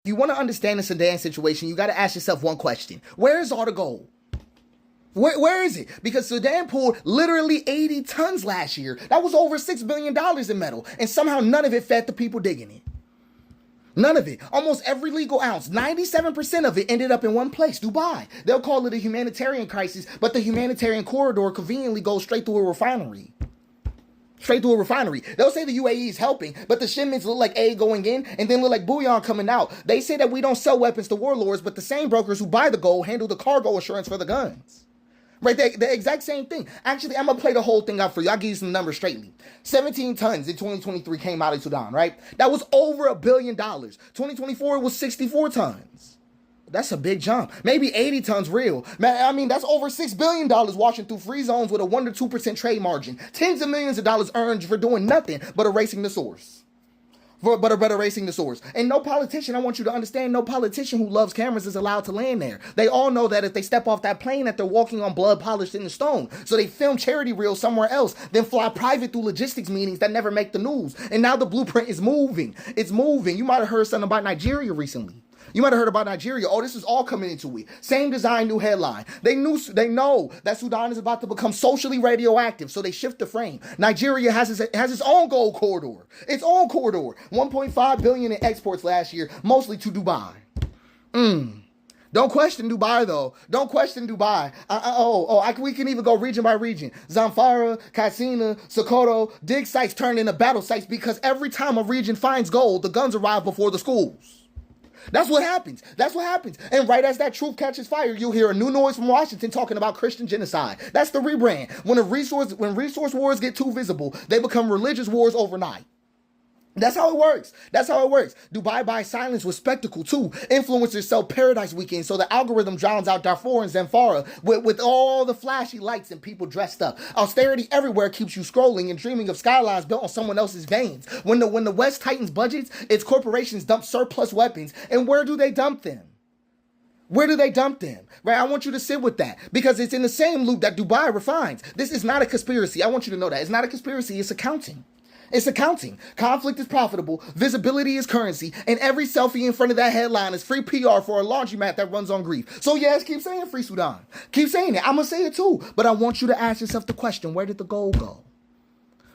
If you want to understand the Sudan situation, you got to ask yourself one question. Where is all the gold? Where is it? Because Sudan pulled literally 80 tons last year. That was over $6 billion in metal. And somehow none of it fed the people digging it. None of it. Almost every legal ounce, 97% of it ended up in one place, Dubai. They'll call it a humanitarian crisis, but the humanitarian corridor conveniently goes straight through a refinery. Straight through a refinery. They'll say the UAE is helping, but the shipments look like aid going in and then look like bullion coming out. They say that we don't sell weapons to warlords, but the same brokers who buy the gold handle the cargo assurance for the guns. Right, the exact same thing. Actually, I'm going to play the whole thing out for you. I'll give you some numbers straightly. 17 tons in 2023 came out of Sudan, right? That was over $1 billion. 2024 was 64 tons. That's a big jump. Maybe 80 tons real. Man, I mean, that's over $6 billion washing through free zones with a 1 to 2% trade margin. Tens of millions of dollars earned for doing nothing but erasing the source. Erasing the source. And no politician, I want you to understand, no politician who loves cameras is allowed to land there. They all know that if they step off that plane that they're walking on blood polished in the stone. So they film charity reels somewhere else, then fly private through logistics meetings that never make the news. And now the blueprint is moving. It's moving. You might have heard something about Nigeria recently. You might have heard about Nigeria. Oh, this is all coming into it. Same design, new headline. They know that Sudan is about to become socially radioactive, so they shift the frame. Nigeria has its own gold corridor. Its own corridor. 1.5 billion in exports last year, mostly to Dubai. Don't question Dubai, though. Don't question Dubai. We can even go region by region. Zamfara, Katsina, Sokoto, dig sites turn into battle sites because every time a region finds gold, the guns arrive before the schools. That's what happens. That's what happens. And right as that truth catches fire, you'll hear a new noise from Washington talking about Christian genocide. That's the rebrand. When resource wars get too visible, they become religious wars overnight. That's how it works. That's how it works. Dubai buys silence with spectacle too. Influencers sell paradise weekends so the algorithm drowns out Darfur and Zamfara with all the flashy lights and people dressed up. Austerity everywhere keeps you scrolling and dreaming of skylines built on someone else's veins. When the West tightens budgets, its corporations dump surplus weapons. And where do they dump them? Where do they dump them? Right? I want you to sit with that because it's in the same loop that Dubai refines. This is not a conspiracy. I want you to know that. It's not a conspiracy. It's accounting. It's accounting. Conflict is profitable, visibility is currency, and every selfie in front of that headline is free PR for a laundromat that runs on grief. So yes, keep saying Free Sudan. Keep saying it. I'm going to say it too. But I want you to ask yourself the question, where did the gold go?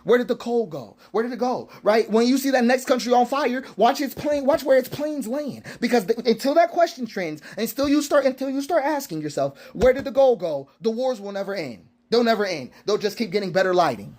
Where did the coal go? Where did it go? Right? When you see that next country on fire, watch where its planes land. Because until that question trends, until you start asking yourself, where did the gold go? The wars will never end. They'll never end. They'll just keep getting better lighting.